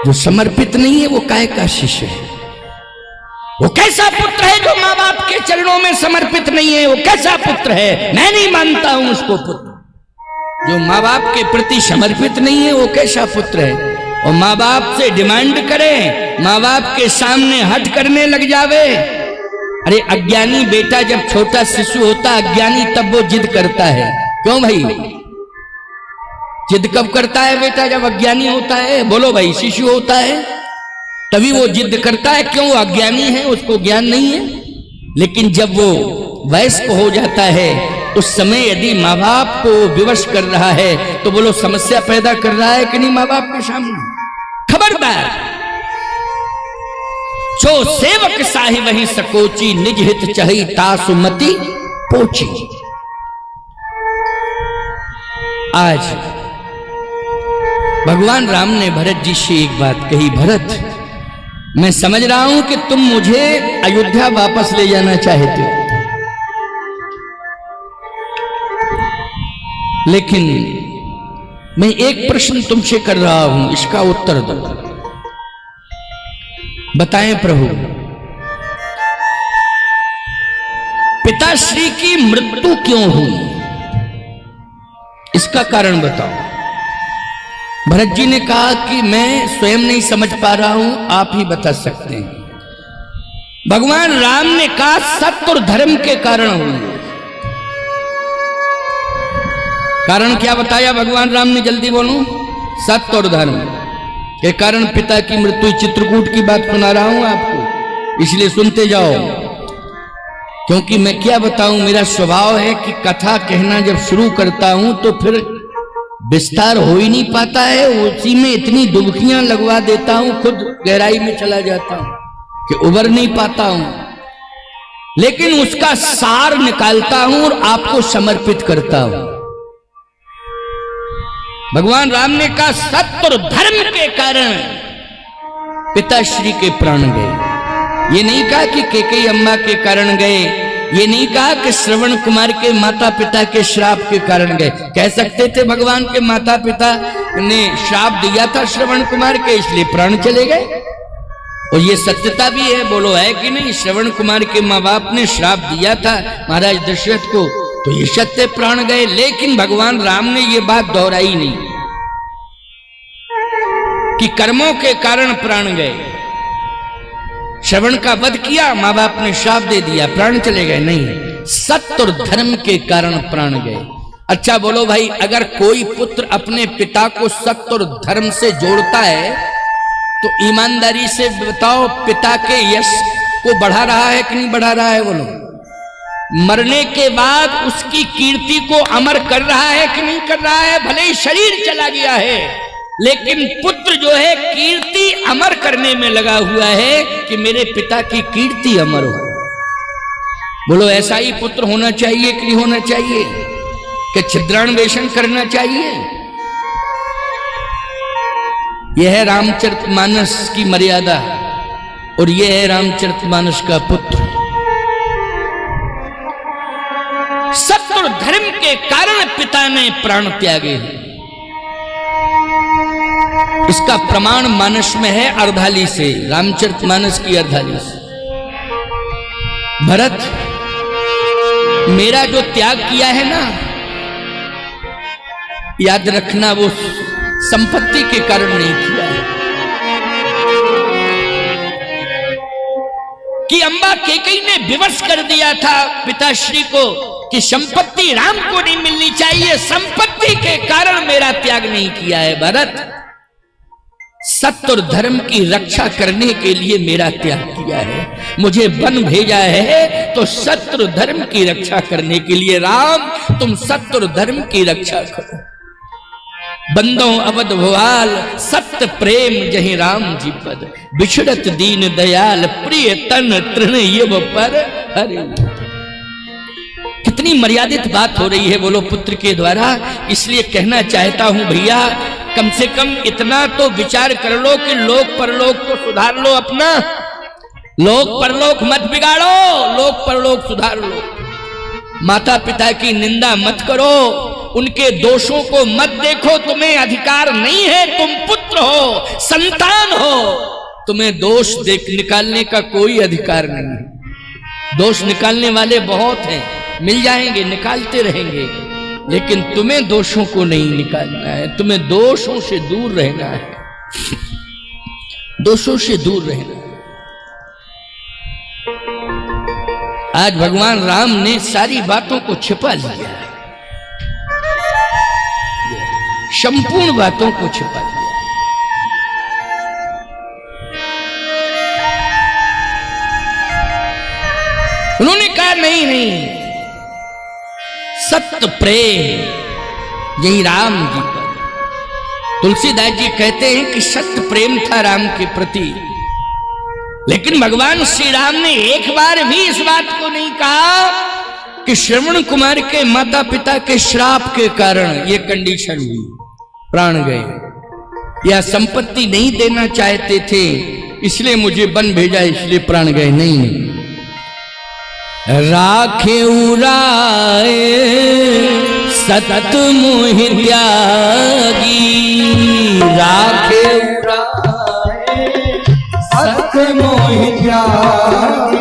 जो समर्पित नहीं है वो काय का शिष्य है? वो कैसा पुत्र है जो माँ बाप के चरणों में समर्पित नहीं है? वो कैसा पुत्र है? मैं नहीं मानता हूं उसको पुत्र। जो माँ बाप के प्रति समर्पित नहीं है वो कैसा पुत्र है? और माँ बाप से डिमांड करे, माँ बाप के सामने हट करने लग जावे। अरे अज्ञानी बेटा जब छोटा शिशु होता अज्ञानी, तब वो जिद करता है। क्यों भाई? जिद कब करता है बेटा? जब अज्ञानी होता है। बोलो भाई, शिशु होता है तभी वो जिद करता है। क्यों? अज्ञानी है, उसको ज्ञान नहीं है। लेकिन जब वो वयस्क हो जाता है उस समय यदि माँ बाप को विवश कर रहा है तो बोलो समस्या पैदा कर रहा है कि नहीं माँ बाप के सामने? खबरदार, जो सेवक साहि वही सकोची, निज हित चाही तासुमति पोची। आज भगवान राम ने भरत जी से एक बात कही, भरत मैं समझ रहा हूं कि तुम मुझे अयोध्या वापस ले जाना चाहते हो, लेकिन मैं एक प्रश्न तुमसे कर रहा हूं, इसका उत्तर दो। बताएं प्रभु, पिताश्री की मृत्यु क्यों हुई? इसका कारण बताओ। भरत जी ने कहा कि मैं स्वयं नहीं समझ पा रहा हूं, आप ही बता सकते हैं। भगवान राम ने कहा सत्य और धर्म के कारण हुई। कारण क्या बताया भगवान राम ने? जल्दी बोलो। सत्य और धर्म के कारण पिता की मृत्यु। चित्रकूट की बात सुना रहा हूं आपको, इसलिए सुनते जाओ, क्योंकि मैं क्या बताऊं, मेरा स्वभाव है कि कथा कहना जब शुरू करता हूं तो फिर विस्तार हो ही नहीं पाता है, उसी में इतनी डुबकियां लगवा देता हूं, खुद गहराई में चला जाता हूं कि उबर नहीं पाता हूं, लेकिन उसका सार निकालता हूं और आपको समर्पित करता हूं। भगवान राम ने कहा सत्य और धर्म के कारण पिताश्री के प्राण गए। ये नहीं कहा कि केकई अम्मा के कारण गए, ये नहीं कहा कि श्रवण कुमार के माता पिता के श्राप के कारण गए। कह सकते थे भगवान के माता पिता ने श्राप दिया था श्रवण कुमार के, इसलिए प्राण चले गए। और ये सत्यता भी है, बोलो है कि नहीं? श्रवण कुमार के माँ बाप ने श्राप दिया था महाराज दशरथ को, तो ये सत्य प्राण गए। लेकिन भगवान राम ने ये बात दोहराई नहीं कि कर्मों के कारण प्राण गए। श्रवण का वध किया, माँ बाप ने श्राप दे दिया, प्राण चले गए। नहीं, सत्य और धर्म के कारण प्राण गए। अच्छा बोलो भाई, अगर कोई पुत्र अपने पिता को सत्य और धर्म से जोड़ता है तो ईमानदारी से बताओ, पिता के यश को बढ़ा रहा है कि नहीं बढ़ा रहा है? बोलो, मरने के बाद उसकी कीर्ति को अमर कर रहा है कि नहीं कर रहा है? भले ही शरीर चला गया है, लेकिन पुत्र जो है कीर्ति अमर करने में लगा हुआ है कि मेरे पिता की कीर्ति अमर हो। बोलो, ऐसा ही पुत्र होना चाहिए कि नहीं होना चाहिए? कि छिद्रान्वेषण करना चाहिए? यह है रामचरितमानस की मर्यादा और यह है रामचरितमानस का पुत्र। सत्य और धर्म के कारण पिता ने प्राण त्यागे हैं। इसका प्रमाण मानस में है अर्धाली से, रामचरितमानस की अर्धाली से। भरत, मेरा जो त्याग किया है ना, याद रखना वो संपत्ति के कारण नहीं किया है। कि अम्बा केकई ने विवश कर दिया था पिताश्री को कि संपत्ति राम को नहीं मिलनी चाहिए, संपत्ति के कारण मेरा त्याग नहीं किया है। भरत, सत्य और धर्म की रक्षा करने के लिए मेरा त्याग किया है। मुझे वन भेजा है तो सत्य और धर्म की रक्षा करने के लिए। राम, तुम सत्य और धर्म की रक्षा करो। बंदो अवध भवाल, सत्य प्रेम जहि राम जी पद, बिछड़त दीन दयाल, प्रिय तन तृण यव पर हरि। कितनी मर्यादित बात हो रही है, बोलो, पुत्र के द्वारा। इसलिए कहना चाहता हूं भैया, कम से कम इतना तो विचार कर लो कि लोक परलोक तो सुधार लो अपना। लोक परलोक मत बिगाड़ो, लोक परलोक सुधार लो। माता पिता की निंदा मत करो, उनके दोषों को मत देखो। तुम्हें अधिकार नहीं है, तुम पुत्र पुत्र हो, संतान हो, तुम्हें दोष देख निकालने का कोई अधिकार नहीं है। दोष निकालने वाले बहुत हैं, मिल जाएंगे, निकालते रहेंगे, लेकिन तुम्हें दोषों को नहीं निकालना है। तुम्हें दोषों से दूर रहना है, दोषों से दूर रहना है। आज भगवान राम ने सारी बातों को छिपा लिया, संपूर्ण बातों को छिपा लिया। उन्होंने कहा नहीं नहीं, सत्य प्रेम यही राम जी का। तुलसीदास जी कहते हैं कि सत्य प्रेम था राम के प्रति, लेकिन भगवान श्री राम ने एक बार भी इस बात को नहीं कहा कि श्रवण कुमार के माता पिता के श्राप के कारण ये कंडीशन हुई, प्राण गए, या संपत्ति नहीं देना चाहते थे इसलिए मुझे वन भेजा इसलिए प्राण गए। नहीं, राखे उराए सत मोह त्यागी, राखे उराए सत मोह त्यागी,